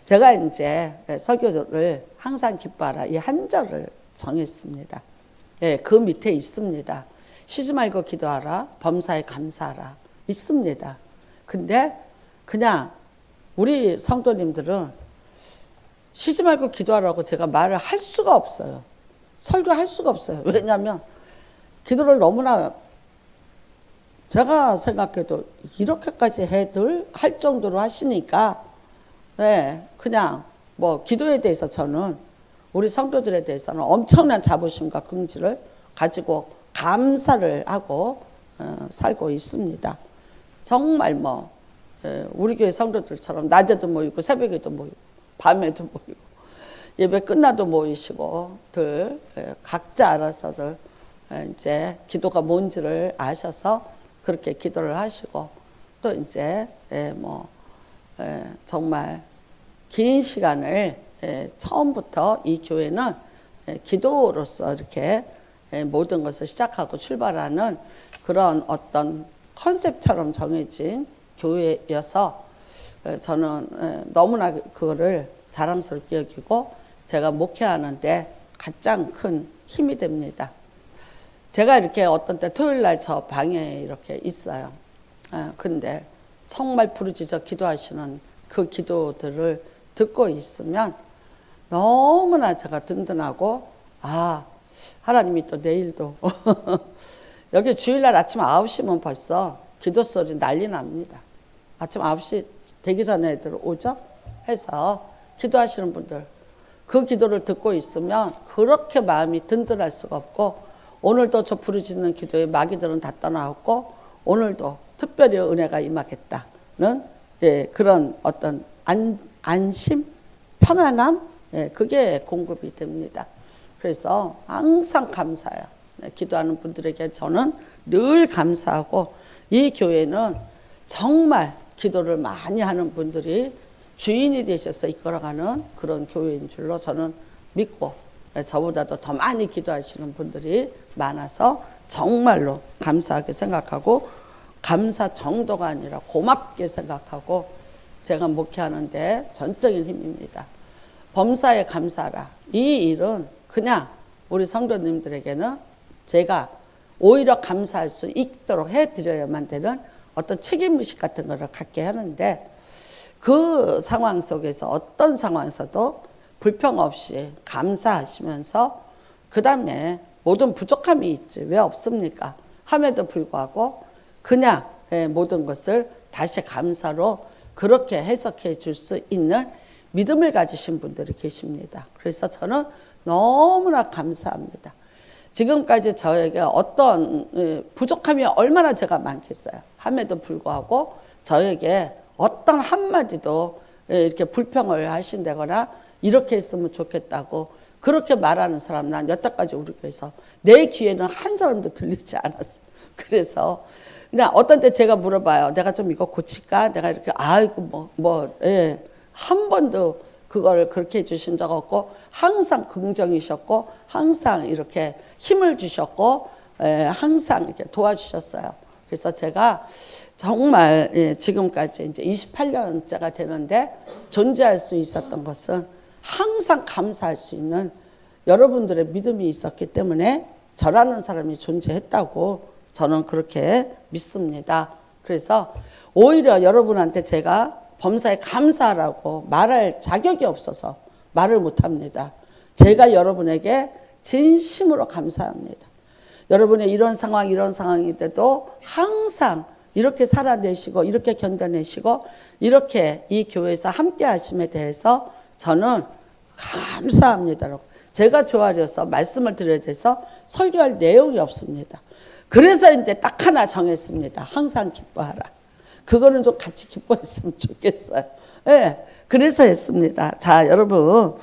제가 이제 설교를 항상 기뻐하라 이 한 절을 정했습니다. 예, 그 밑에 있습니다. 쉬지 말고 기도하라, 범사에 감사하라 있습니다. 근데 그냥 우리 성도님들은 쉬지 말고 기도하라고 제가 말을 할 수가 없어요. 설교할 수가 없어요. 왜냐하면 기도를 너무나 제가 생각해도 이렇게까지 할 정도로 하시니까 네, 그냥 뭐 기도에 대해서 저는 우리 성도들에 대해서는 엄청난 자부심과 긍지를 가지고 감사를 하고 살고 있습니다. 정말 뭐 우리 교회 성도들처럼 낮에도 모이고 새벽에도 모이고 밤에도 모이고 예배 끝나도 모이시고들 각자 알아서들 이제 기도가 뭔지를 아셔서 그렇게 기도를 하시고 또 이제 정말 긴 시간을 처음부터 이 교회는 기도로서 이렇게 모든 것을 시작하고 출발하는 그런 어떤 컨셉처럼 정해진 교회여서 저는 너무나 그거를 자랑스럽게 여기고 제가 목회하는데 가장 큰 힘이 됩니다. 제가 이렇게 어떤 때 토요일 날 저 방에 이렇게 있어요. 근데 정말 부르짖어 기도하시는 그 기도들을 듣고 있으면 너무나 제가 든든하고 하나님이 또 내일도 여기 주일날 아침 9시면 벌써 기도 소리 난리 납니다. 아침 9시 되기 전에 애들 오죠? 해서 기도하시는 분들 그 기도를 듣고 있으면 그렇게 마음이 든든할 수가 없고 오늘도 저 부르짖는 기도에 마귀들은 다 떠나왔고 오늘도 특별히 은혜가 임하겠다는 그런 어떤 안심, 편안함 그게 공급이 됩니다. 그래서 항상 감사해요. 기도하는 분들에게 저는 늘 감사하고 이 교회는 정말 기도를 많이 하는 분들이 주인이 되셔서 이끌어가는 그런 교회인 줄로 저는 믿고 저보다도 더 많이 기도하시는 분들이 많아서 정말로 감사하게 생각하고 감사 정도가 아니라 고맙게 생각하고 제가 목회하는데 전적인 힘입니다. 범사에 감사하라. 이 일은 그냥 우리 성도님들에게는 제가 오히려 감사할 수 있도록 해드려야만 되는 어떤 책임의식 같은 거를 갖게 하는데 그 상황 속에서 어떤 상황에서도 불평 없이 감사하시면서 그 다음에 모든 부족함이 있지 왜 없습니까? 함에도 불구하고 그냥 모든 것을 다시 감사로 그렇게 해석해 줄 수 있는 믿음을 가지신 분들이 계십니다. 그래서 저는 너무나 감사합니다. 지금까지 저에게 어떤 부족함이 얼마나 제가 많겠어요. 함에도 불구하고 저에게 어떤 한마디도 이렇게 불평을 하신다거나 이렇게 했으면 좋겠다고 그렇게 말하는 사람 난 여태까지 우리 교회에서 내 귀에는 한 사람도 들리지 않았어. 그래서 그냥 어떤 때 제가 물어봐요. 내가 좀 이거 고칠까? 내가 이렇게 한 번도 그걸 그렇게 해주신 적 없고 항상 긍정이셨고 항상 이렇게 힘을 주셨고 항상 이렇게 도와주셨어요. 그래서 제가 정말 지금까지 이제 28년째가 되는데 존재할 수 있었던 것은 항상 감사할 수 있는 여러분들의 믿음이 있었기 때문에 저라는 사람이 존재했다고 저는 그렇게 믿습니다. 그래서 오히려 여러분한테 제가 범사에 감사하라고 말할 자격이 없어서 말을 못합니다. 제가 여러분에게 진심으로 감사합니다. 여러분의 이런 상황인데도 항상 이렇게 살아내시고 이렇게 견뎌내시고 이렇게 이 교회에서 함께 하심에 대해서 저는 감사합니다. 제가 조아려서 말씀을 드려야 돼서 설교할 내용이 없습니다. 그래서 이제 딱 하나 정했습니다. 항상 기뻐하라. 그거는 좀 같이 기뻐했으면 좋겠어요. 네, 그래서 했습니다. 자, 여러분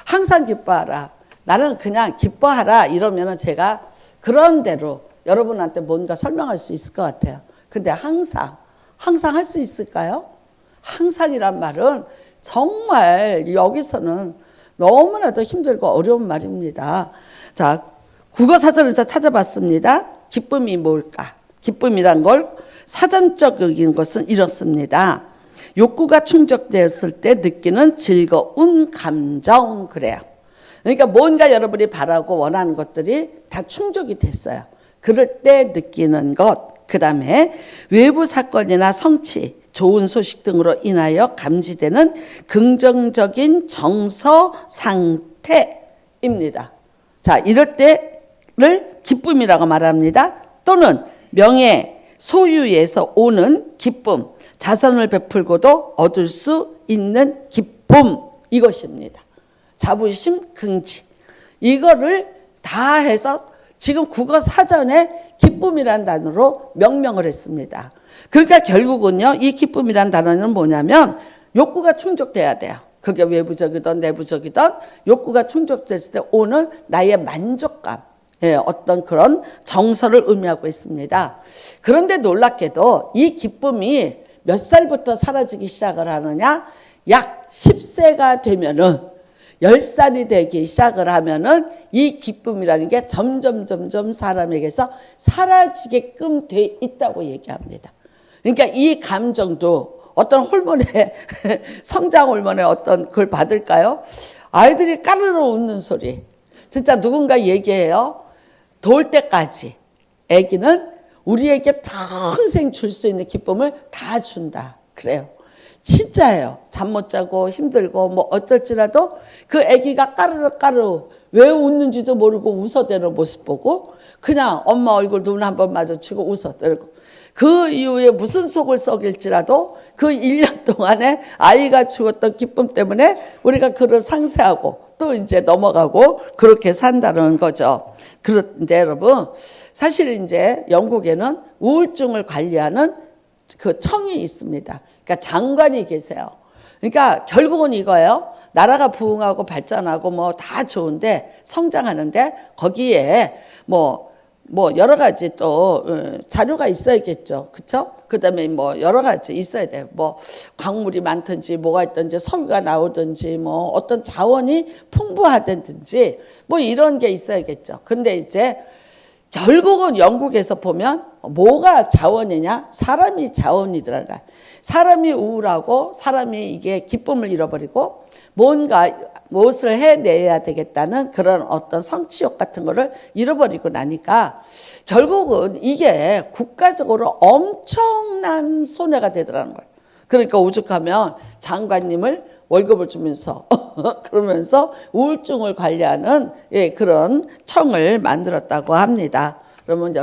항상 기뻐하라. 나는 그냥 기뻐하라 이러면은 제가 그런 대로 여러분한테 뭔가 설명할 수 있을 것 같아요. 근데 항상 할 수 있을까요? 항상이란 말은 정말 여기서는 너무나도 힘들고 어려운 말입니다. 자, 국어사전에서 찾아봤습니다. 기쁨이 뭘까? 기쁨이란 걸 사전적인 것은 이렇습니다. 욕구가 충족되었을 때 느끼는 즐거운 감정, 그래요. 그러니까 뭔가 여러분이 바라고 원하는 것들이 다 충족이 됐어요. 그럴 때 느끼는 것, 그 다음에 외부 사건이나 성취, 좋은 소식 등으로 인하여 감지되는 긍정적인 정서 상태입니다. 자, 이럴 때를 기쁨이라고 말합니다. 또는 명예, 소유에서 오는 기쁨, 자선을 베풀고도 얻을 수 있는 기쁨, 이것입니다. 자부심, 긍지, 이거를 다 해서 지금 국어 사전에 기쁨이라는 단어로 명명을 했습니다. 그러니까 결국은요, 이 기쁨이라는 단어는 뭐냐면 욕구가 충족돼야 돼요. 그게 외부적이든 내부적이든 욕구가 충족됐을 때 오는 나의 만족감, 어떤 그런 정서를 의미하고 있습니다. 그런데 놀랍게도 이 기쁨이 몇 살부터 사라지기 시작을 하느냐? 약 10세가 되면은, 10살이 되기 시작을 하면은 이 기쁨이라는 게 점점 사람에게서 사라지게끔 돼 있다고 얘기합니다. 그러니까 이 감정도 어떤 호르몬의 성장 호르몬의 어떤 그걸 받을까요? 아이들이 까르르 웃는 소리. 진짜 누군가 얘기해요. 돌 때까지 아기는 우리에게 평생 줄 수 있는 기쁨을 다 준다. 그래요. 진짜예요. 잠 못 자고 힘들고 뭐 어쩔지라도 그 아기가 까르르 왜 웃는지도 모르고 웃어대는 모습 보고 그냥 엄마 얼굴 눈 한번 마주치고 웃어대고, 그 이후에 무슨 속을 썩일지라도 그 1년 동안에 아이가 주었던 기쁨 때문에 우리가 그를 상쇄하고 또 이제 넘어가고 그렇게 산다는 거죠. 그런데 여러분, 사실 이제 영국에는 우울증을 관리하는 그 청이 있습니다. 그러니까 장관이 계세요. 그러니까 결국은 이거예요. 나라가 부흥하고 발전하고 뭐 다 좋은데 성장하는데 거기에 뭐 여러 가지 또 자료가 있어야겠죠. 그렇죠? 그다음에 뭐 여러 가지 있어야 돼요. 뭐 광물이 많든지 뭐가 있든지 석유가 나오든지 뭐 어떤 자원이 풍부하든지 뭐 이런 게 있어야겠죠. 근데 이제 결국은 영국에서 보면 뭐가 자원이냐? 사람이 자원이더라. 사람이 우울하고 사람이 이게 기쁨을 잃어버리고 뭔가 무엇을 해내야 되겠다는 그런 어떤 성취욕 같은 거를 잃어버리고 나니까 결국은 이게 국가적으로 엄청난 손해가 되더라는 거예요. 그러니까 오죽하면 장관님을 월급을 주면서 그러면서 우울증을 관리하는 그런 청을 만들었다고 합니다. 그러면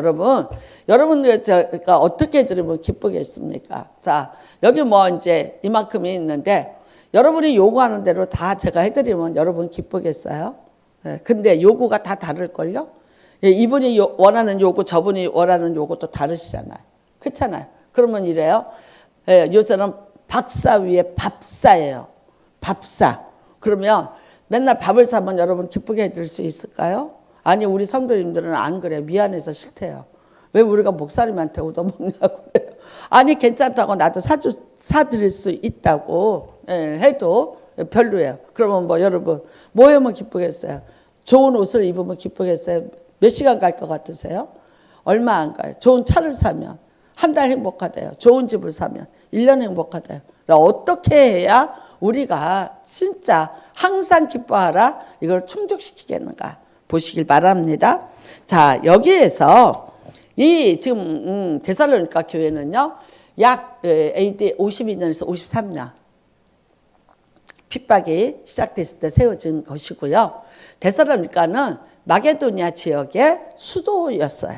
여러분가 어떻게 들으면 기쁘겠습니까? 자, 여기 뭐 이제 이만큼이 있는데 여러분이 요구하는 대로 다 제가 해드리면 여러분 기쁘겠어요? 근데 요구가 다 다를걸요? 이분이 원하는 요구, 저분이 원하는 요구도 다르시잖아요. 그렇잖아요. 그러면 이래요. 요새는 박사 위에 밥사예요. 밥사. 그러면 맨날 밥을 사면 여러분 기쁘게 해드릴 수 있을까요? 아니, 우리 성도님들은 안 그래요. 미안해서 싫대요. 왜 우리가 목사님한테 얻어먹냐고 그래요. 아니, 괜찮다고 나도 사드릴 수 있다고 해도 별로예요. 그러면 뭐 여러분 뭐 하면 기쁘겠어요? 좋은 옷을 입으면 기쁘겠어요? 몇 시간 갈 것 같으세요? 얼마 안 가요. 좋은 차를 사면 한 달 행복하대요. 좋은 집을 사면 1년 행복하대요. 어떻게 해야 우리가 진짜 항상 기뻐하라 이걸 충족시키겠는가 보시길 바랍니다. 자, 여기에서 이 지금 데살로니가 교회는요, 약 AD 52년에서 53년 핍박이 시작됐을 때 세워진 것이고요. 데살로니가는 마게도니아 지역의 수도였어요.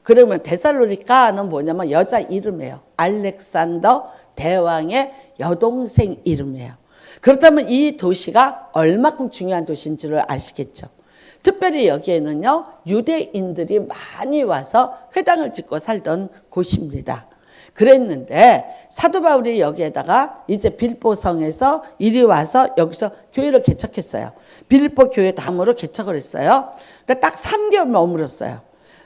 그러면 데살로니가는 뭐냐면 여자 이름이에요. 알렉산더 대왕의 여동생 이름이에요. 그렇다면 이 도시가 얼마큼 중요한 도시인지를 아시겠죠. 특별히 여기에는요, 유대인들이 많이 와서 회당을 짓고 살던 곳입니다. 그랬는데 사도 바울이 여기에다가 이제 빌보성에서 이리 와서 여기서 교회를 개척했어요. 빌보 교회 담으로 개척을 했어요. 근데 딱 3개월 머물었어요.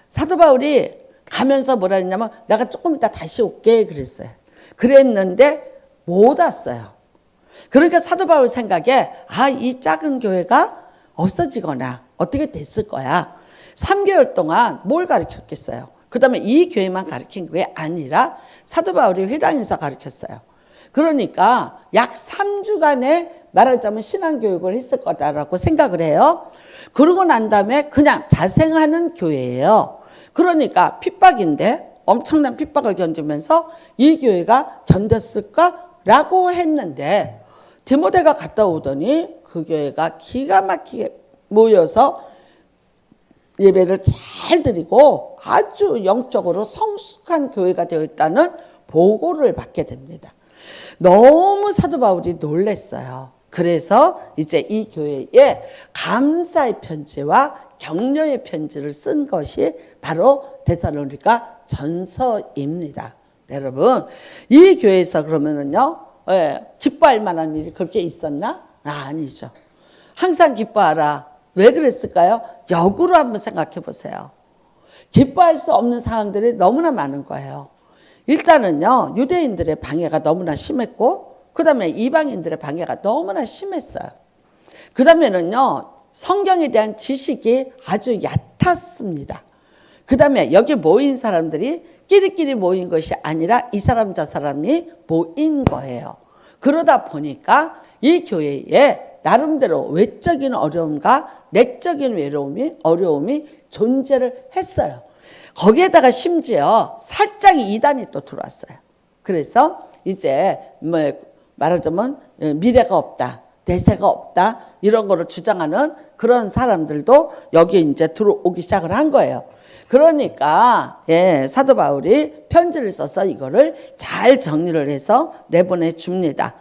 사도 바울이 가면서 뭐라 했냐면 내가 조금 이따 다시 올게 그랬어요. 그랬는데 못 왔어요. 그러니까 사도 바울 생각에 이 작은 교회가 없어지거나 어떻게 됐을 거야. 3개월 동안 뭘 가르쳤겠어요. 그 다음에 이 교회만 가르친 게 아니라 사도 바울이 회당에서 가르쳤어요. 그러니까 약 3주간의 말하자면 신앙교육을 했을 거다라고 생각을 해요. 그러고 난 다음에 그냥 자생하는 교회예요. 그러니까 핍박인데 엄청난 핍박을 견디면서 이 교회가 견뎠을까라고 했는데 디모데가 갔다 오더니 그 교회가 기가 막히게 모여서 예배를 잘 드리고 아주 영적으로 성숙한 교회가 되어 있다는 보고를 받게 됩니다. 너무 사도 바울이 놀랐어요. 그래서 이제 이 교회에 감사의 편지와 격려의 편지를 쓴 것이 바로 데살로니가 전서입니다. 여러분, 이 교회에서 그러면은요, 기뻐할 만한 일이 그렇게 있었나? 아니죠. 항상 기뻐하라. 왜 그랬을까요? 역으로 한번 생각해 보세요. 기뻐할 수 없는 상황들이 너무나 많은 거예요. 일단은요, 유대인들의 방해가 너무나 심했고, 그 다음에 이방인들의 방해가 너무나 심했어요. 그 다음에는요, 성경에 대한 지식이 아주 얕았습니다. 그 다음에 여기 모인 사람들이 끼리끼리 모인 것이 아니라 이 사람 저 사람이 모인 거예요. 그러다 보니까 이 교회에 나름대로 외적인 어려움과 내적인 어려움이 존재를 했어요. 거기에다가 심지어 살짝 이단이 또 들어왔어요. 그래서 이제 말하자면 미래가 없다, 대세가 없다 이런 거를 주장하는 그런 사람들도 여기 이제 들어오기 시작을 한 거예요. 그러니까 사도 바울이 편지를 써서 이거를 잘 정리를 해서 내보내 줍니다.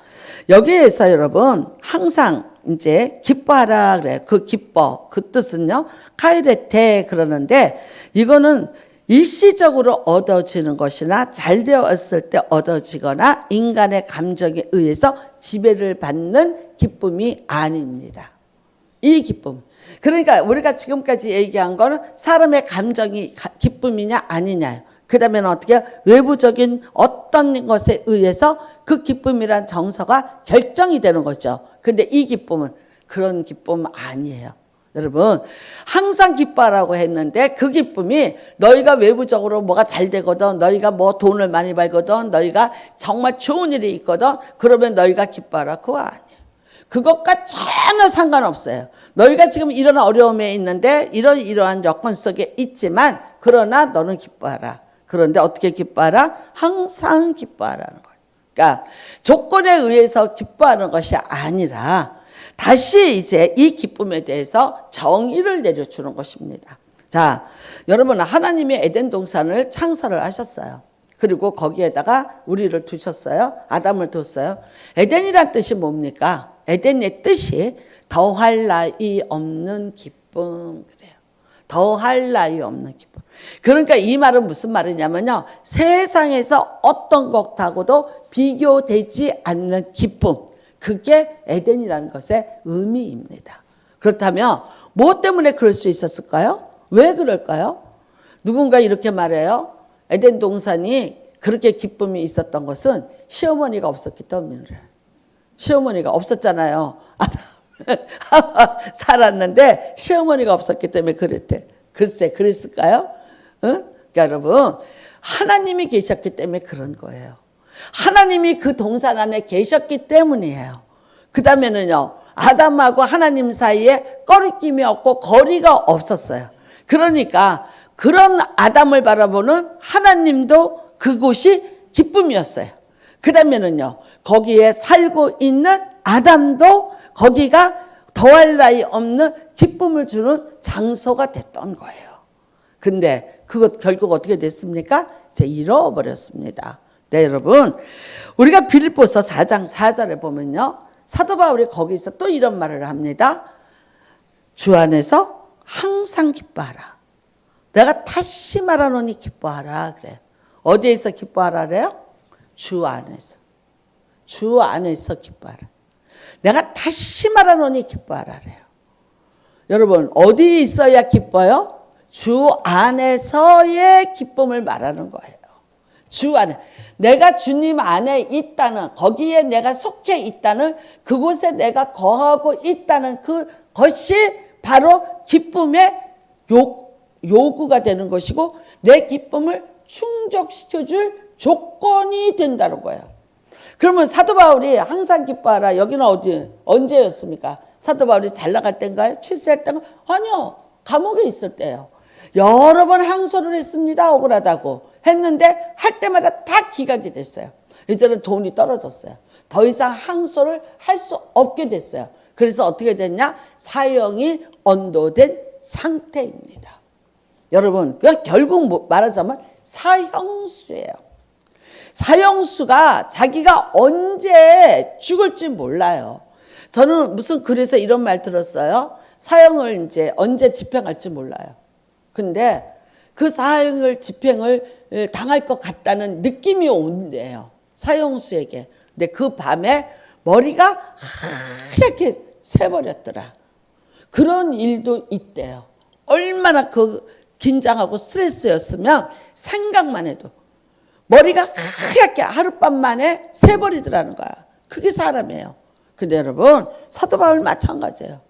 여기에서 여러분 항상 이제 기뻐하라 그래요. 그 기뻐 그 뜻은요 카이레테 그러는데 이거는 일시적으로 얻어지는 것이나 잘 되었을 때 얻어지거나 인간의 감정에 의해서 지배를 받는 기쁨이 아닙니다. 이 기쁨. 그러니까 우리가 지금까지 얘기한 거는 사람의 감정이 기쁨이냐 아니냐. 그 다음에는 어떻게 외부적인 어떤 것에 의해서 그 기쁨이란 정서가 결정이 되는 거죠. 근데 이 기쁨은 그런 기쁨 아니에요. 여러분 항상 기뻐하라고 했는데 그 기쁨이 너희가 외부적으로 뭐가 잘 되거든, 너희가 뭐 돈을 많이 벌거든, 너희가 정말 좋은 일이 있거든, 그러면 너희가 기뻐하라. 그거 아니에요. 그것과 전혀 상관없어요. 너희가 지금 이런 어려움에 있는데 이러한 여건 속에 있지만 그러나 너는 기뻐하라. 그런데 어떻게 기뻐하라? 항상 기뻐하라는 거예요. 그러니까 조건에 의해서 기뻐하는 것이 아니라 다시 이제 이 기쁨에 대해서 정의를 내려주는 것입니다. 자, 여러분 하나님이 에덴 동산을 창설을 하셨어요. 그리고 거기에다가 우리를 두셨어요. 아담을 뒀어요. 에덴이란 뜻이 뭡니까? 에덴의 뜻이 더할 나위 없는 기쁨 그래요. 더할 나위 없는 기쁨. 그러니까 이 말은 무슨 말이냐면요. 세상에서 어떤 것하고도 비교되지 않는 기쁨. 그게 에덴이라는 것의 의미입니다. 그렇다면 뭐 때문에 그럴 수 있었을까요? 왜 그럴까요? 누군가 이렇게 말해요. 에덴 동산이 그렇게 기쁨이 있었던 것은 시어머니가 없었기 때문이래요. 시어머니가 없었잖아요. 살았는데 시어머니가 없었기 때문에 그랬대. 글쎄 그랬을까요? 그러니까 여러분 하나님이 계셨기 때문에 그런 거예요. 하나님이 그 동산 안에 계셨기 때문이에요. 그 다음에는요 아담하고 하나님 사이에 꺼리낌이 없고 거리가 없었어요. 그러니까 그런 아담을 바라보는 하나님도 그곳이 기쁨이었어요. 그 다음에는요 거기에 살고 있는 아담도 거기가 더할 나위 없는 기쁨을 주는 장소가 됐던 거예요. 근데 그것 결국 어떻게 됐습니까? 이제 잃어버렸습니다. 네, 여러분. 우리가 빌립보서 4장 4절에 보면요. 사도 바울이 거기서 또 이런 말을 합니다. 주 안에서 항상 기뻐하라. 내가 다시 말하노니 기뻐하라. 그래요. 어디에서 기뻐하라 그래요? 주 안에서. 주 안에서 기뻐하라. 내가 다시 말하노니 기뻐하라 그래요. 여러분 어디에 있어야 기뻐요? 주 안에서의 기쁨을 말하는 거예요. 주 안에. 내가 주님 안에 있다는, 거기에 내가 속해 있다는, 그곳에 내가 거하고 있다는 그것이 바로 기쁨의 요구가 되는 것이고 내 기쁨을 충족시켜줄 조건이 된다는 거예요. 그러면 사도 바울이 항상 기뻐하라. 여기는 어디 언제였습니까? 사도 바울이 잘 나갈 때인가요? 출세할 때인가요? 아니요. 감옥에 있을 때요. 여러 번 항소를 했습니다. 억울하다고 했는데 할 때마다 다 기각이 됐어요. 이제는 돈이 떨어졌어요. 더 이상 항소를 할 수 없게 됐어요. 그래서 어떻게 됐냐? 사형이 언도된 상태입니다. 여러분, 결국 말하자면 사형수예요. 사형수가 자기가 언제 죽을지 몰라요. 저는 무슨 글에서 이런 말 들었어요. 사형을 이제 언제 집행할지 몰라요. 근데 그 사형을 집행을 당할 것 같다는 느낌이 온대요. 사형수에게. 근데 그 밤에 머리가 하얗게 새버렸더라. 그런 일도 있대요. 얼마나 그 긴장하고 스트레스였으면 생각만 해도 머리가 하얗게 하룻밤 만에 새버리더라는 거야. 그게 사람이에요. 근데 여러분, 사도 바울 마찬가지예요.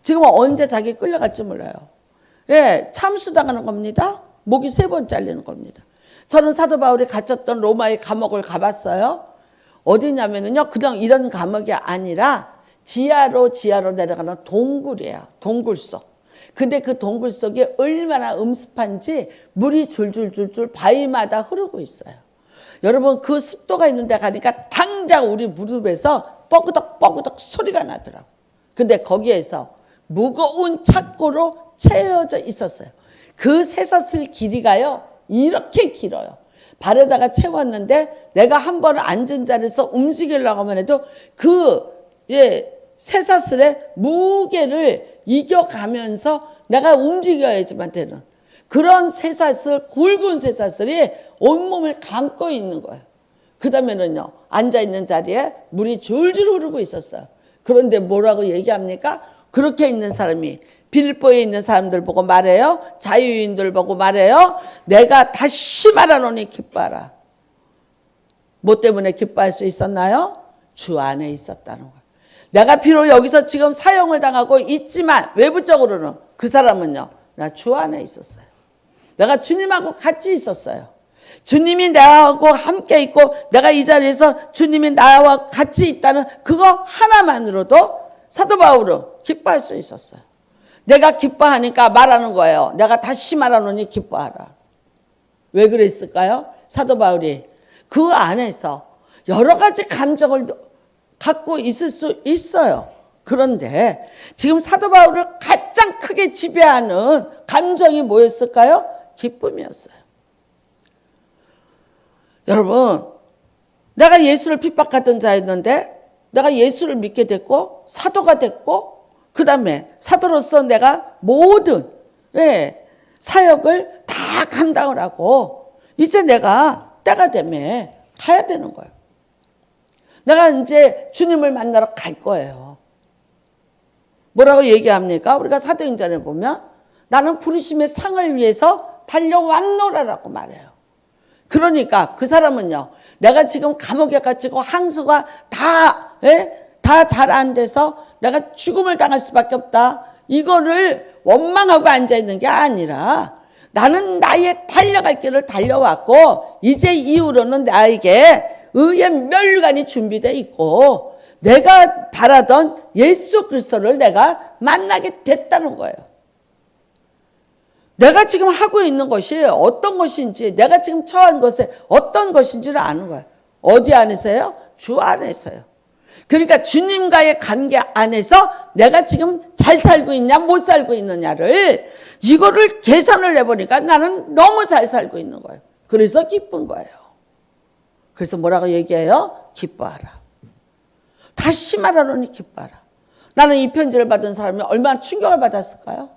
지금 언제 자기 끌려갈지 몰라요. 예, 참수당하는 겁니다. 목이 3번 잘리는 겁니다. 저는 사도 바울이 갇혔던 로마의 감옥을 가봤어요. 어디냐면요, 그냥 이런 감옥이 아니라 지하로 내려가는 동굴이에요. 동굴 속. 근데 그 동굴 속에 얼마나 음습한지 물이 줄줄줄줄 바위마다 흐르고 있어요. 여러분, 그 습도가 있는 데 가니까 당장 우리 무릎에서 뻐그덕 소리가 나더라고. 근데 거기에서 무거운 착고로 채워져 있었어요. 그 쇠사슬 길이가요, 이렇게 길어요. 발에다가 채웠는데 내가 한 번 앉은 자리에서 움직이려고 하면 해도 쇠사슬의 무게를 이겨가면서 내가 움직여야지만 되는 그런 쇠사슬, 굵은 쇠사슬이 온몸을 감고 있는 거예요. 그 다음에는요, 앉아있는 자리에 물이 줄줄 흐르고 있었어요. 그런데 뭐라고 얘기합니까? 그렇게 있는 사람이 빌립보에 있는 사람들 보고 말해요. 자유인들 보고 말해요. 내가 다시 말하노니 기뻐하라. 뭐 때문에 기뻐할 수 있었나요? 주 안에 있었다는 거예요. 내가 비록 여기서 지금 사형을 당하고 있지만 외부적으로는 그 사람은요, 나 주 안에 있었어요. 내가 주님하고 같이 있었어요. 주님이 나하고 함께 있고 내가 이 자리에서 주님이 나와 같이 있다는 그거 하나만으로도 사도 바울은 기뻐할 수 있었어요. 내가 기뻐하니까 말하는 거예요. 내가 다시 말하노니 기뻐하라. 왜 그랬을까요? 사도 바울이 그 안에서 여러 가지 감정을 갖고 있을 수 있어요. 그런데 지금 사도 바울을 가장 크게 지배하는 감정이 뭐였을까요? 기쁨이었어요. 여러분, 내가 예수를 핍박하던 자였는데 내가 예수를 믿게 됐고 사도가 됐고 그 다음에 사도로서 내가 모든 사역을 다 감당을 하고 이제 내가 때가 되면 가야 되는 거예요. 내가 이제 주님을 만나러 갈 거예요. 뭐라고 얘기합니까? 우리가 사도행전에 보면 나는 부르심의 상을 위해서 달려왔노라라고 말해요. 그러니까 그 사람은요, 내가 지금 감옥에 갇히고 항소가 다 잘 안 돼서 내가 죽음을 당할 수밖에 없다. 이거를 원망하고 앉아있는 게 아니라 나는 나의 달려갈 길을 달려왔고 이제 이후로는 나에게 의의 멸관이 준비되어 있고 내가 바라던 예수 그리스도를 내가 만나게 됐다는 거예요. 내가 지금 하고 있는 것이 어떤 것인지 내가 지금 처한 것에 어떤 것인지를 아는 거예요. 어디 안에서요? 주 안에서요. 그러니까 주님과의 관계 안에서 내가 지금 잘 살고 있냐 못 살고 있느냐를 이거를 계산을 해보니까 나는 너무 잘 살고 있는 거예요. 그래서 기쁜 거예요. 그래서 뭐라고 얘기해요? 기뻐하라. 다시 말하노니 기뻐하라. 나는 이 편지를 받은 사람이 얼마나 충격을 받았을까요?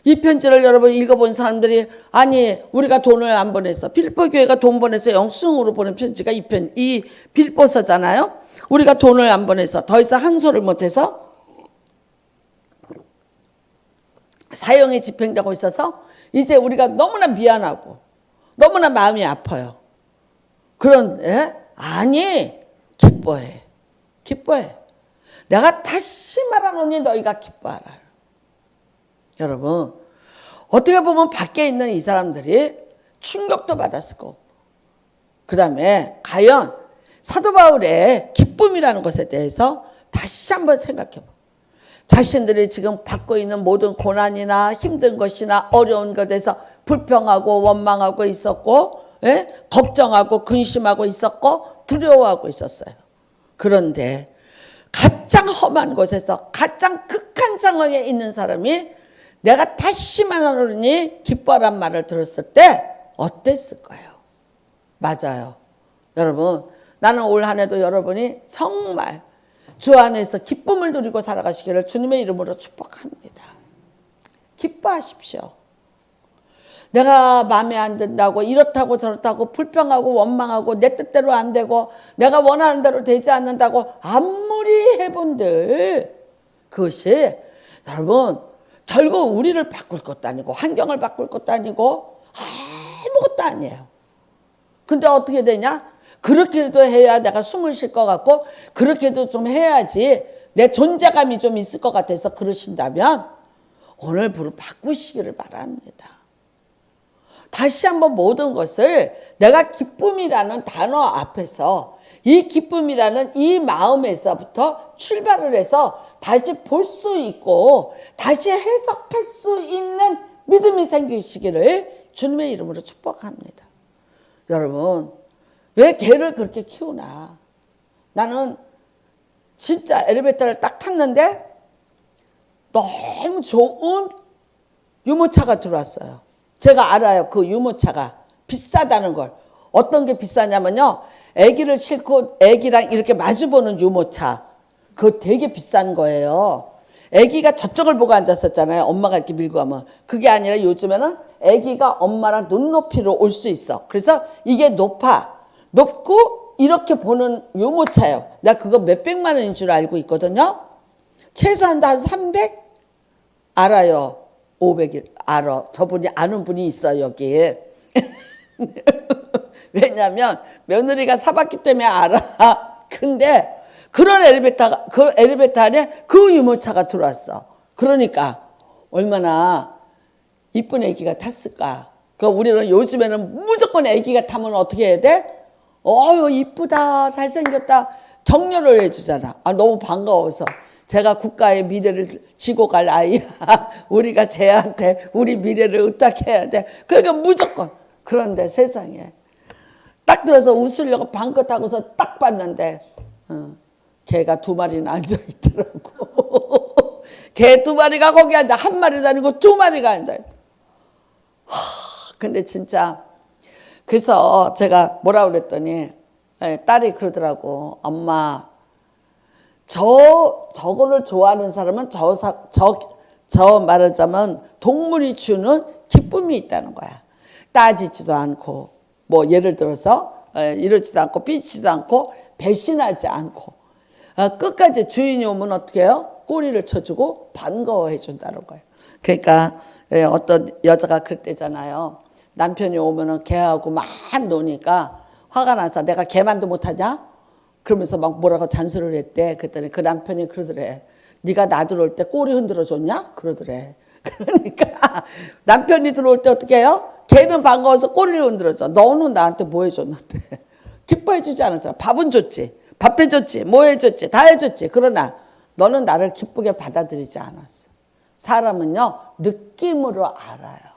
이 편지를 여러분 읽어본 사람들이 아니 우리가 돈을 안 보내서 빌립보 교회가 돈 보내서 영수증으로 보낸 편지가 이 빌립보서잖아요. 우리가 돈을 안 보내서 더 이상 항소를 못해서 사형이 집행되고 있어서 이제 우리가 너무나 미안하고 너무나 마음이 아파요. 그런데 아니 기뻐해. 내가 다시 말하노니 너희가 기뻐하라. 여러분 어떻게 보면 밖에 있는 이 사람들이 충격도 받았을 거고 그 다음에 과연 사도 바울의 기쁨이라는 것에 대해서 다시 한번 생각해 봐. 자신들이 지금 받고 있는 모든 고난이나 힘든 것이나 어려운 것에서 불평하고 원망하고 있었고, 걱정하고 근심하고 있었고 두려워하고 있었어요. 그런데 가장 험한 곳에서 가장 극한 상황에 있는 사람이 내가 다시 만나노니 기뻐란 말을 들었을 때 어땠을까요? 맞아요. 여러분, 나는 올 한 해도 여러분이 정말 주 안에서 기쁨을 누리고 살아가시기를 주님의 이름으로 축복합니다. 기뻐하십시오. 내가 마음에 안 든다고 이렇다고 저렇다고 불평하고 원망하고 내 뜻대로 안 되고 내가 원하는 대로 되지 않는다고 아무리 해본들 그것이 여러분 결국 우리를 바꿀 것도 아니고 환경을 바꿀 것도 아니고 아무것도 아니에요. 근데 어떻게 되냐? 그렇게도 해야 내가 숨을 쉴 것 같고 그렇게도 좀 해야지 내 존재감이 좀 있을 것 같아서 그러신다면 오늘부로 바꾸시기를 바랍니다. 다시 한번 모든 것을 내가 기쁨이라는 단어 앞에서 이 기쁨이라는 이 마음에서부터 출발을 해서 다시 볼 수 있고 다시 해석할 수 있는 믿음이 생기시기를 주님의 이름으로 축복합니다. 여러분, 왜 개를 그렇게 키우나? 나는 진짜 엘리베이터를 딱 탔는데 너무 좋은 유모차가 들어왔어요. 제가 알아요. 그 유모차가 비싸다는 걸. 어떤 게 비싸냐면요. 아기를 싣고 아기랑 이렇게 마주보는 유모차. 그거 되게 비싼 거예요. 아기가 저쪽을 보고 앉았었잖아요. 엄마가 이렇게 밀고 가면. 그게 아니라 요즘에는 아기가 엄마랑 눈높이로 올 수 있어. 그래서 이게 높고 이렇게 보는 유모차예요. 나 그거 몇백만 원인 줄 알고 있거든요. 최소한 한 300? 알아요. 500일 알아. 저분이 아는 분이 있어요, 여기. 왜냐면 며느리가 사봤기 때문에 알아. 근데 그런 그 엘리베이터 안에 그 유모차가 들어왔어. 그러니까 얼마나 이쁜 애기가 탔을까. 그 우리는 요즘에는 무조건 애기가 타면 어떻게 해야 돼? 이쁘다, 잘생겼다. 격려를 해주잖아. 너무 반가워서. 제가 국가의 미래를 지고 갈 아이야. 우리가 쟤한테 우리 미래를 의탁해야 돼. 그러니까 무조건. 그런데 세상에 딱 들어서 웃으려고 방긋 하고서 딱 봤는데 개가 2마리나 앉아있더라고. 개 2마리가 거기 앉아. 1마리도 아니고 2마리가 앉아있더라고. 근데 진짜 그래서 제가 뭐라 그랬더니 딸이 그러더라고. 엄마 저거를 좋아하는 사람은 저 말하자면 동물이 주는 기쁨이 있다는 거야. 따지지도 않고 뭐 예를 들어서 이러지도 않고 삐지도 않고 배신하지 않고 끝까지 주인이 오면 어떻게 해요? 꼬리를 쳐주고 반가워해 준다는 거예요. 그러니까 어떤 여자가 그랬대잖아요. 남편이 오면은 걔하고 막 노니까 화가 나서 내가 걔만도 못하냐? 그러면서 막 뭐라고 잔소리를 했대. 그랬더니 그 남편이 그러더래. 네가 나 들어올 때 꼬리 흔들어 줬냐? 그러더래. 그러니까 남편이 들어올 때 어떻게 해요? 걔는 반가워서 꼬리를 흔들어 줘. 너는 나한테 뭐 해줬는데? 기뻐해 주지 않았잖아. 밥은 줬지. 밥 해줬지. 뭐 해줬지. 다 해줬지. 그러나 너는 나를 기쁘게 받아들이지 않았어. 사람은요. 느낌으로 알아요.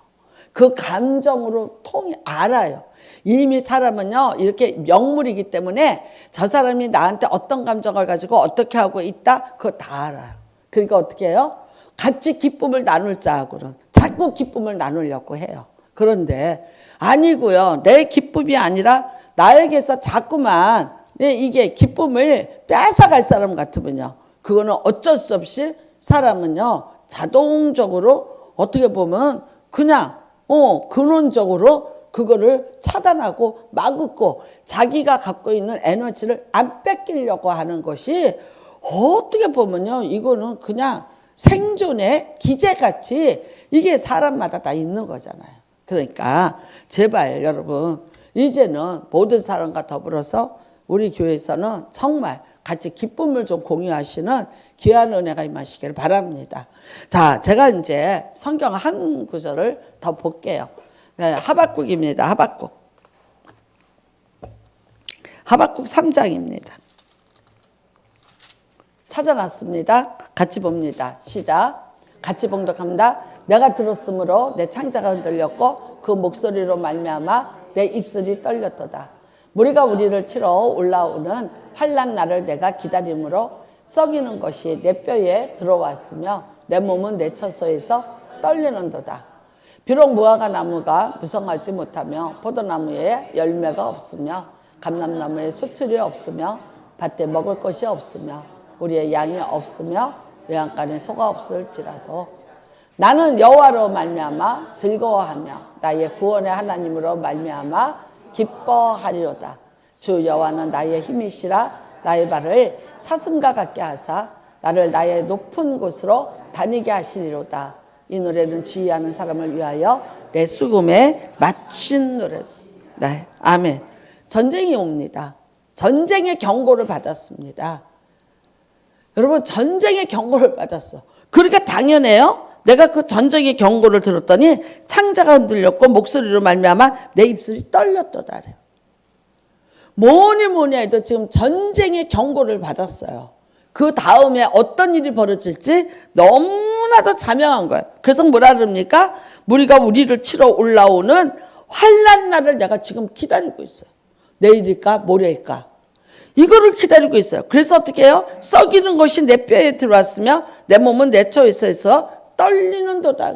그 감정으로 알아요. 이미 사람은요 이렇게 명물이기 때문에 저 사람이 나한테 어떤 감정을 가지고 어떻게 하고 있다 그거 다 알아요. 그러니까 어떻게 해요? 같이 기쁨을 나눌 자하고는 자꾸 기쁨을 나누려고 해요. 그런데 아니고요. 내 기쁨이 아니라 나에게서 자꾸만 이게 기쁨을 뺏어갈 사람 같으면요. 그거는 어쩔 수 없이 사람은요 자동적으로 어떻게 보면 그냥 근원적으로 그거를 차단하고 막고 자기가 갖고 있는 에너지를 안 뺏기려고 하는 것이 어떻게 보면요. 이거는 그냥 생존의 기제같이 이게 사람마다 다 있는 거잖아요. 그러니까 제발 여러분 이제는 모든 사람과 더불어서 우리 교회에서는 정말 같이 기쁨을 좀 공유하시는 귀한 은혜가 임하시기를 바랍니다. 자, 제가 이제 성경 한 구절을 더 볼게요. 네, 하박국입니다. 하박국. 하박국 3장입니다. 찾아놨습니다. 같이 봅니다. 시작. 같이 봉독합니다. 내가 들었으므로 내 창자가 흔들렸고 그 목소리로 말미암아 내 입술이 떨렸도다. 무리가 우리를 치러 올라오는 환난 날을 내가 기다림으로 썩이는 것이 내 뼈에 들어왔으며 내 몸은 내 처소에서 떨리는도다. 비록 무화과 나무가 무성하지 못하며 포도나무에 열매가 없으며 감람나무에 소출이 없으며 밭에 먹을 것이 없으며 우리의 양이 없으며 외양간에 소가 없을지라도 나는 여호와로 말미암아 즐거워하며 나의 구원의 하나님으로 말미암아 기뻐하리로다. 주 여호와는 나의 힘이시라. 나의 발을 사슴과 같게 하사 나를 나의 높은 곳으로 다니게 하시리로다. 이 노래는 주의하는 사람을 위하여 내 수금에 맞춘 노래. 네, 아멘. 전쟁이 옵니다. 전쟁의 경고를 받았습니다. 여러분, 전쟁의 경고를 받았어. 그러니까 당연해요. 내가 그 전쟁의 경고를 들었더니 창자가 흔들렸고 목소리로 말미암아 내 입술이 떨렸도다. 뭐니 해도 지금 전쟁의 경고를 받았어요. 그 다음에 어떤 일이 벌어질지 너무나도 자명한 거예요. 그래서 뭐라 그럽니까? 무리가 우리를 치러 올라오는 환난 날을 내가 지금 기다리고 있어요. 내일일까 모레일까 이거를 기다리고 있어요. 그래서 어떻게 해요? 썩이는 것이 내 뼈에 들어왔으며 내 몸은 내 처에서 떨리는 도다.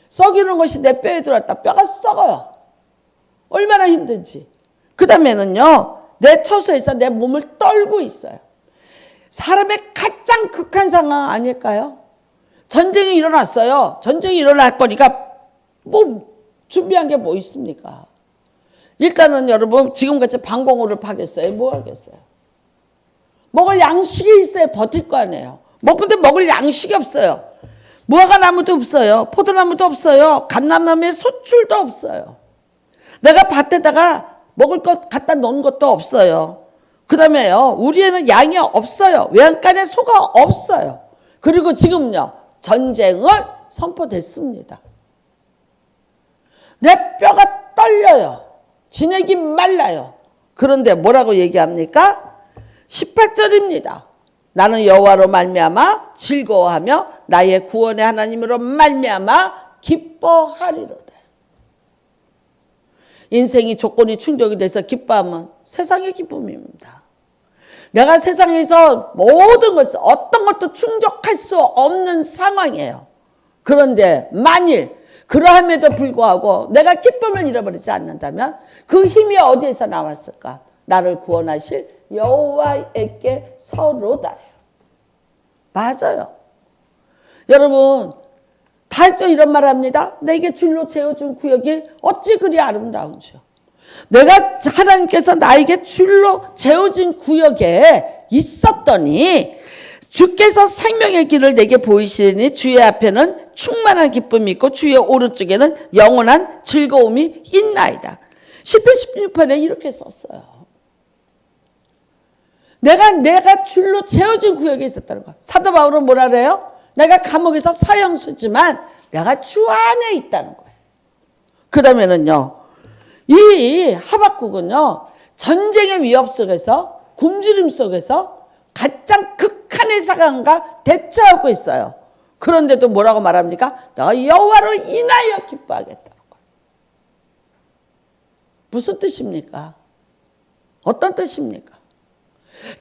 썩이는 것이 내 뼈에 들어왔다. 뼈가 썩어요. 얼마나 힘든지. 그 다음에는요, 내 처소에서 내 몸을 떨고 있어요. 사람의 가장 극한 상황 아닐까요? 전쟁이 일어났어요. 전쟁이 일어날 거니까 뭐 준비한 게 뭐 있습니까? 일단은 여러분 지금같이 방공호를 파겠어요? 뭐 하겠어요? 먹을 양식이 있어야 버틸 거 아니에요. 근데 먹을 양식이 없어요. 무화과 나무도 없어요. 포도나무도 없어요. 감람나무에 소출도 없어요. 내가 밭에다가 먹을 것 갖다 놓은 것도 없어요. 그 다음에요, 우리에는 양이 없어요. 외양간에 소가 없어요. 그리고 지금요, 전쟁을 선포됐습니다. 내 뼈가 떨려요. 지내기 말라요. 그런데 뭐라고 얘기합니까? 18절입니다. 나는 여호와로 말미암아 즐거워하며 나의 구원의 하나님으로 말미암아 기뻐하리로다. 인생이 조건이 충족이 돼서 기뻐하면 세상의 기쁨입니다. 내가 세상에서 모든 것을 어떤 것도 충족할 수 없는 상황이에요. 그런데 만일 그러함에도 불구하고 내가 기쁨을 잃어버리지 않는다면 그 힘이 어디에서 나왔을까? 나를 구원하실 여호와에게 서로다. 맞아요. 여러분, 다윗도 이런 말 합니다. 내게 줄로 채워준 구역이 어찌 그리 아름다운지요. 내가 하나님께서 나에게 줄로 채워진 구역에 있었더니 주께서 생명의 길을 내게 보이시니 주의 앞에는 충만한 기쁨이 있고 주의 오른쪽에는 영원한 즐거움이 있나이다. 시편 16편에 이렇게 썼어요. 내가 줄로 채워진 구역에 있었다는 거야. 사도 바울은 뭐라 그래요? 내가 감옥에서 사형수지만 내가 주 안에 있다는 거예요. 그 다음에는요, 이 하박국은요, 전쟁의 위협 속에서, 굶주림 속에서 가장 극한의 상황과 대처하고 있어요. 그런데도 뭐라고 말합니까? 내가 여호와로 인하여 기뻐하겠다는 거예요. 무슨 뜻입니까? 어떤 뜻입니까?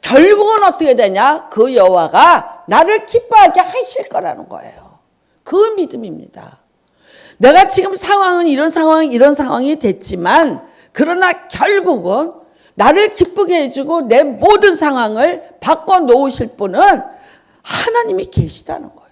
결국은 어떻게 되냐? 그 여호와가 나를 기뻐하게 하실 거라는 거예요. 그 믿음입니다. 내가 지금 상황은 이런 상황이 됐지만 그러나 결국은 나를 기쁘게 해주고 내 모든 상황을 바꿔놓으실 분은 하나님이 계시다는 거예요.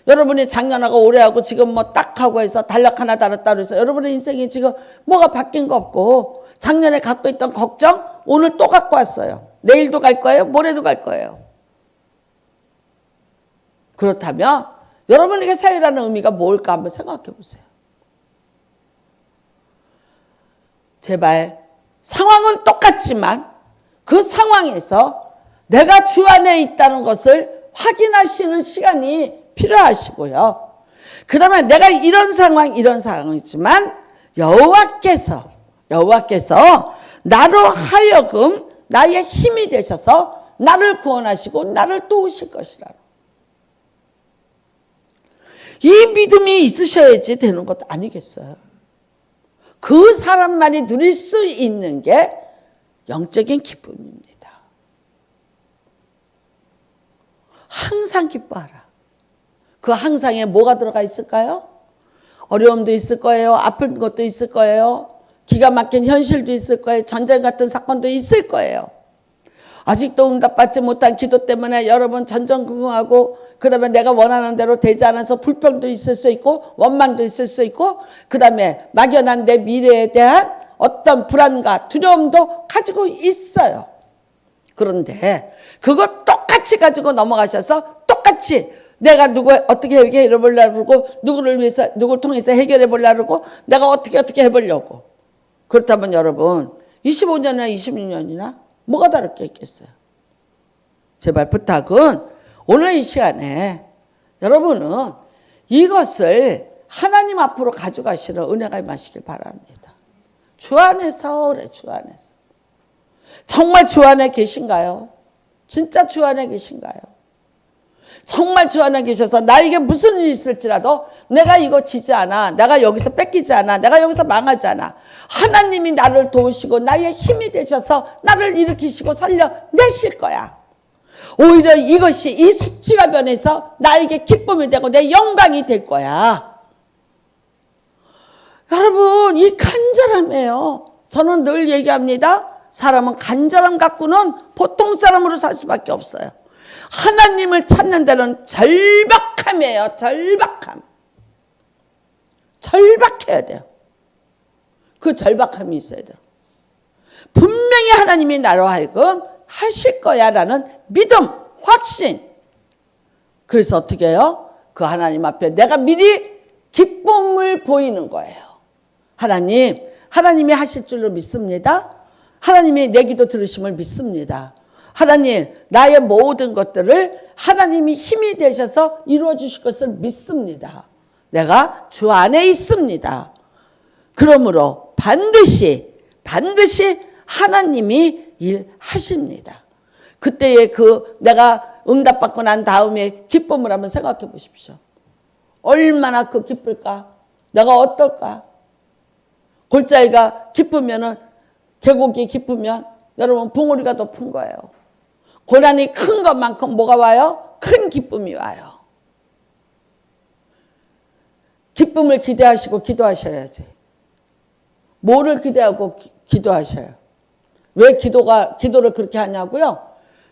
여러분이 작년하고 올해하고 지금 뭐 딱 하고 해서 달력 하나 달았다고 해서 여러분의 인생이 지금 뭐가 바뀐 거 없고 작년에 갖고 있던 걱정 오늘 또 갖고 왔어요. 내일도 갈 거예요. 모레도 갈 거예요. 그렇다면 여러분에게 사회라는 의미가 뭘까 한번 생각해 보세요. 제발 상황은 똑같지만 그 상황에서 내가 주 안에 있다는 것을 확인하시는 시간이 필요하시고요. 그 다음에 내가 이런 상황이지만 여호와께서 나로 하여금 나의 힘이 되셔서 나를 구원하시고 나를 도우실 것이라. 이 믿음이 있으셔야지 되는 것도 아니겠어요. 그 사람만이 누릴 수 있는 게 영적인 기쁨입니다. 항상 기뻐하라. 그 항상에 뭐가 들어가 있을까요? 어려움도 있을 거예요. 아픈 것도 있을 거예요. 기가 막힌 현실도 있을 거예요. 전쟁 같은 사건도 있을 거예요. 아직도 응답받지 못한 기도 때문에 여러분 전전긍긍하고 그 다음에 내가 원하는 대로 되지 않아서 불평도 있을 수 있고 원망도 있을 수 있고 그 다음에 막연한 내 미래에 대한 어떤 불안과 두려움도 가지고 있어요. 그런데 그거 똑같이 가지고 넘어가셔서 똑같이 내가 누구 어떻게 해결해 보려고 그러고 누구를 통해서 해결해 보려고 그러고 내가 어떻게 해보려고. 그렇다면 여러분 25년이나 26년이나 뭐가 다를 게 있겠어요. 제발 부탁은 오늘 이 시간에 여러분은 이것을 하나님 앞으로 가져가시는 은혜가 임하시길 바랍니다. 주 안에서 그래, 주 안에서. 정말 주 안에 계신가요? 진짜 주 안에 계신가요? 정말 주 안에 계셔서 나에게 무슨 일이 있을지라도 내가 이거 지지 않아. 내가 여기서 뺏기지 않아. 내가 여기서 망하지 않아. 하나님이 나를 도우시고 나의 힘이 되셔서 나를 일으키시고 살려내실 거야. 오히려 이것이 이 수치가 변해서 나에게 기쁨이 되고 내 영광이 될 거야. 여러분 이 간절함이에요. 저는 늘 얘기합니다. 사람은 간절함 갖고는 보통 사람으로 살 수밖에 없어요. 하나님을 찾는 데는 절박함이에요. 절박함. 절박해야 돼요. 그 절박함이 있어야 돼요. 분명히 하나님이 나로 하여금 하실 거야 라는 믿음, 확신. 그래서 어떻게 해요? 그 하나님 앞에 내가 미리 기쁨을 보이는 거예요. 하나님이 하실 줄로 믿습니다. 하나님이 내 기도 들으심을 믿습니다. 하나님 나의 모든 것들을 하나님이 힘이 되셔서 이루어 주실 것을 믿습니다. 내가 주 안에 있습니다. 그러므로 반드시 하나님이 일하십니다. 그때의 그 내가 응답받고 난 다음에 기쁨을 한번 생각해 보십시오. 얼마나 그 기쁠까? 내가 어떨까? 골짜기가 기쁘면은 계곡이 기쁘면 여러분 봉우리가 높은 거예요. 고난이 큰 것만큼 뭐가 와요? 큰 기쁨이 와요. 기쁨을 기대하시고 기도하셔야지. 뭐를 기대하고 기도하셔요? 왜 기도를 그렇게 하냐고요?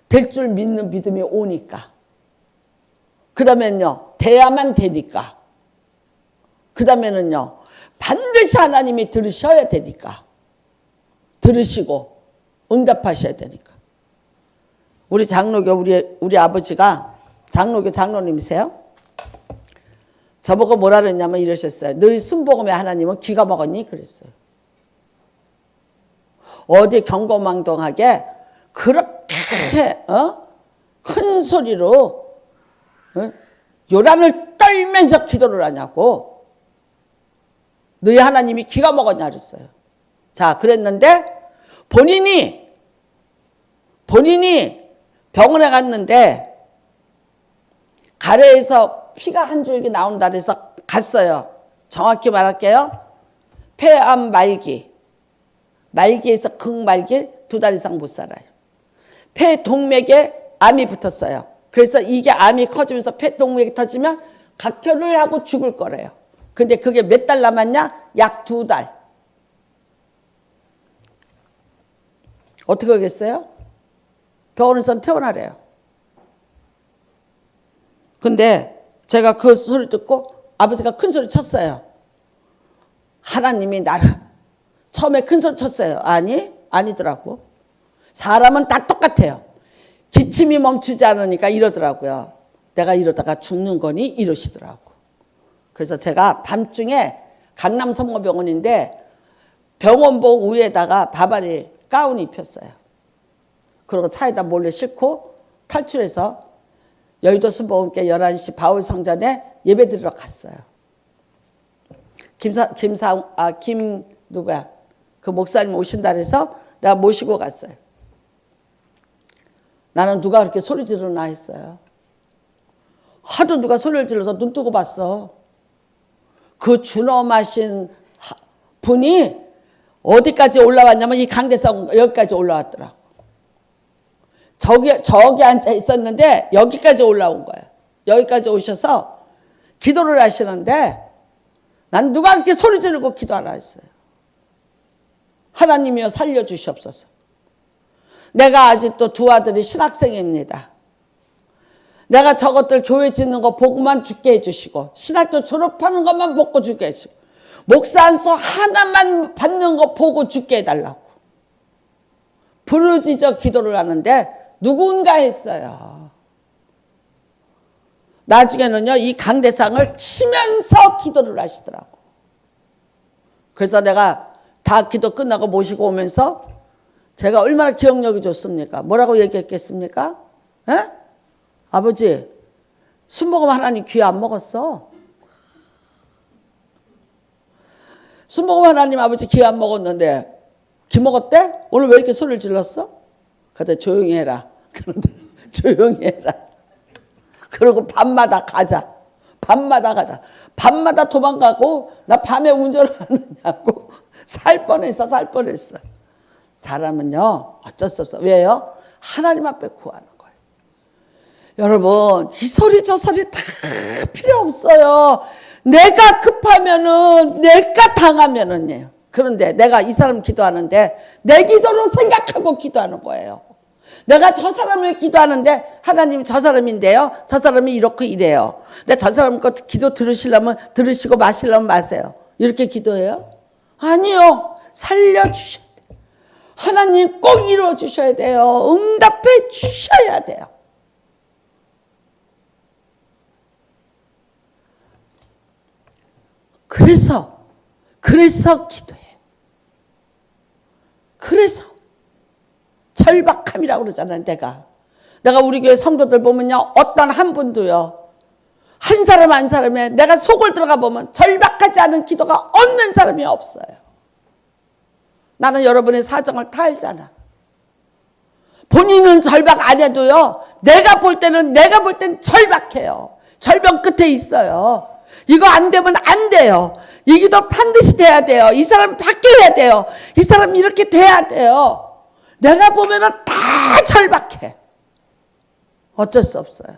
될 줄 믿는 믿음이 오니까. 그 다음에는요, 돼야만 되니까. 그 다음에는요, 반드시 하나님이 들으셔야 되니까. 들으시고 응답하셔야 되니까. 우리 장로교, 우리 아버지가 장로교 장로님이세요. 저보고 뭐라 그랬냐면 이러셨어요. 늘 순복음에 하나님은 귀가 먹었니? 그랬어요. 어디 경거망동하게 그렇게 큰 소리로 요란을 떨면서 기도를 하냐고. 너희 하나님이 귀가 먹었냐 그랬어요. 자, 그랬는데 본인이 병원에 갔는데 가래에서 피가 한 줄기 나온다 그래서 갔어요. 정확히 말할게요. 폐암 말기에서 극말기 2달 이상 못 살아요. 폐 동맥에 암이 붙었어요. 그래서 이게 암이 커지면서 폐 동맥이 터지면 각혈을 하고 죽을 거래요. 근데 그게 몇 달 남았냐? 약 2달. 어떻게 하겠어요? 병원에서 퇴원하래요. 근데 제가 그 소리 듣고 아버지가 큰 소리 쳤어요. 하나님이 나를 처음에 큰 소리 쳤어요. 아니더라고. 사람은 다 똑같아요. 기침이 멈추지 않으니까 이러더라고요. 내가 이러다가 죽는 거니? 이러시더라고. 그래서 제가 밤중에 강남 성모병원인데 병원복 위에다가 바바리 가운 입혔어요. 그리고 차에다 몰래 싣고 탈출해서 여의도 순복음교회 11시 바울 성전에 예배 드리러 갔어요. 그 목사님 오신다 그래서 내가 모시고 갔어요. 나는 누가 그렇게 소리 지르나 했어요. 하도 누가 소리를 질러서 눈 뜨고 봤어. 그 준엄하신 분이 어디까지 올라왔냐면 이 강대상 여기까지 올라왔더라고. 저기 앉아 있었는데 여기까지 올라온 거예요. 여기까지 오셔서 기도를 하시는데 난 누가 그렇게 소리 지르고 기도하라 했어요. 하나님이여 살려주시옵소서. 내가 아직도 두 아들이 신학생입니다. 내가 저것들 교회 짓는 거 보고만 죽게 해주시고 신학교 졸업하는 것만 보고 죽게 해주시고 목사 안수 하나만 받는 거 보고 죽게 해달라고 부르짖어 기도를 하는데 누군가 했어요. 나중에는요 이 강대상을 치면서 기도를 하시더라고. 그래서 내가 다 기도 끝나고 모시고 오면서 제가 얼마나 기억력이 좋습니까? 뭐라고 얘기했겠습니까? 에? 아버지, 술 먹으면 하나님 귀 안 먹었어. 술 먹으면 하나님 아버지 귀 안 먹었는데 귀 먹었대? 오늘 왜 이렇게 소리를 질렀어? 그때 조용히 해라. 그런데 조용히 해라. 그리고 밤마다 가자. 밤마다 가자. 밤마다 도망가고 나 밤에 운전을 하느냐고 살 뻔했어. 사람은요 어쩔 수 없어. 왜요? 하나님 앞에 구하는 거예요. 여러분 이 소리 저 소리 다 필요 없어요. 내가 급하면은 내가 당하면은요. 그런데 내가 이 사람 기도하는데 내 기도로 생각하고 기도하는 거예요. 내가 저 사람을 기도하는데 하나님 저 사람인데요. 저 사람이 이렇게 이래요. 근데 저 사람 거 기도 들으시려면 들으시고 마시려면 마세요. 이렇게 기도해요? 아니요. 살려주셔야 돼요. 하나님 꼭 이루어주셔야 돼요. 응답해 주셔야 돼요. 그래서 기도해요. 그래서 절박함이라고 그러잖아요. 내가 우리 교회 성도들 보면요 어떤 한 분도요 한 사람 한 사람에 내가 속을 들어가 보면 절박하지 않은 기도가 없는 사람이 없어요. 나는 여러분의 사정을 다 알잖아. 본인은 절박 안 해도요 내가 볼 땐 절박해요. 절벽 끝에 있어요. 이거 안 되면 안 돼요. 이 기도 반드시 돼야 돼요. 이 사람 바뀌어야 돼요. 이 사람 이렇게 돼야 돼요. 내가 보면은 다 절박해. 어쩔 수 없어요.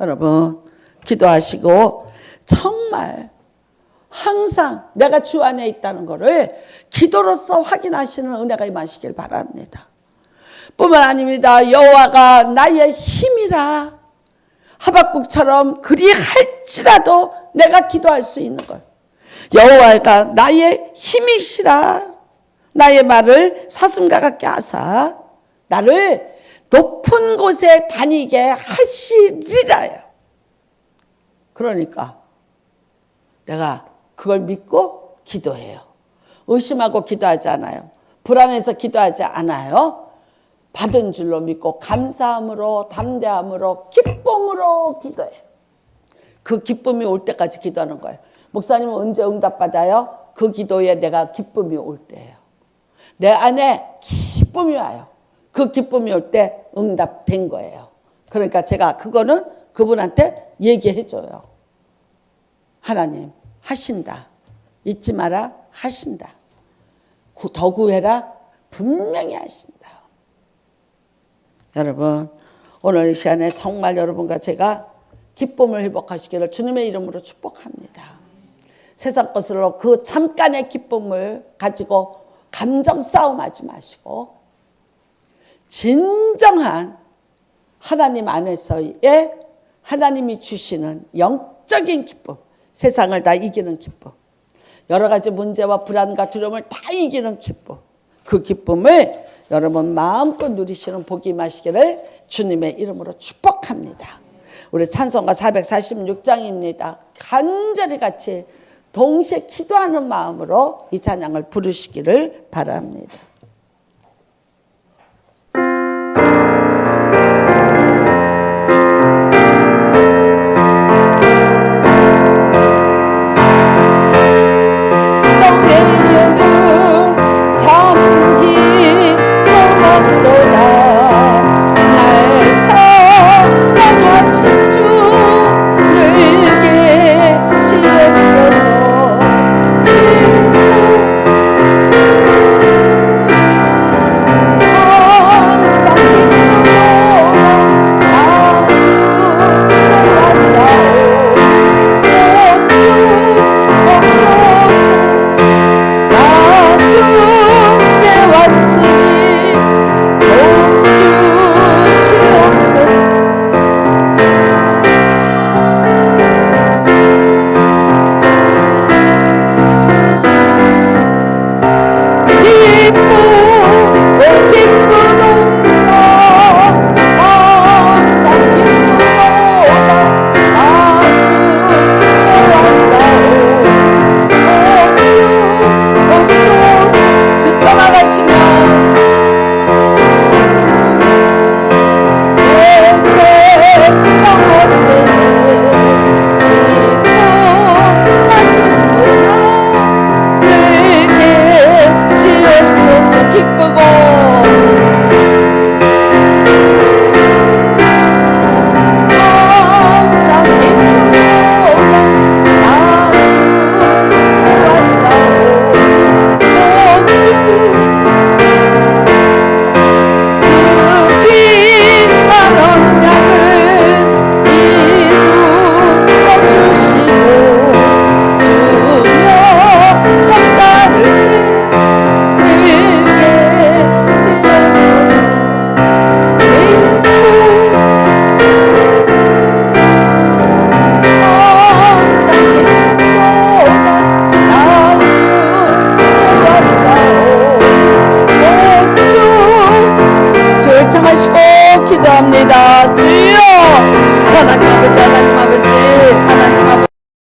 여러분 기도하시고 정말 항상 내가 주 안에 있다는 것을 기도로서 확인하시는 은혜가 임하시길 바랍니다. 뿐만 아닙니다. 여호와가 나의 힘이라 하박국처럼 그리할지라도 내가 기도할 수 있는 것. 여호와가 나의 힘이시라 나의 말을 사슴과 같게 하사 나를 높은 곳에 다니게 하시리라요. 그러니까 내가 그걸 믿고 기도해요. 의심하고 기도하지 않아요. 불안해서 기도하지 않아요. 받은 줄로 믿고 감사함으로 담대함으로 기쁨으로 기도해요. 그 기쁨이 올 때까지 기도하는 거예요. 목사님은 언제 응답받아요? 그 기도에 내가 기쁨이 올 때예요. 내 안에 기쁨이 와요. 그 기쁨이 올 때 응답된 거예요. 그러니까 제가 그거는 그분한테 얘기해줘요. 하나님 하신다. 잊지 마라. 하신다. 더 구해라. 분명히 하신다. 여러분 오늘 이 시간에 정말 여러분과 제가 기쁨을 회복하시기를 주님의 이름으로 축복합니다. 세상 것으로 그 잠깐의 기쁨을 가지고 감정 싸움하지 마시고 진정한 하나님 안에서의 하나님이 주시는 영적인 기쁨, 세상을 다 이기는 기쁨, 여러 가지 문제와 불안과 두려움을 다 이기는 기쁨, 그 기쁨을 여러분 마음껏 누리시는 복이 임하시기를 주님의 이름으로 축복합니다. 우리 찬송가 446장입니다. 간절히 같이 동시에 기도하는 마음으로 이 찬양을 부르시기를 바랍니다. 성에는 참 사랑할 때에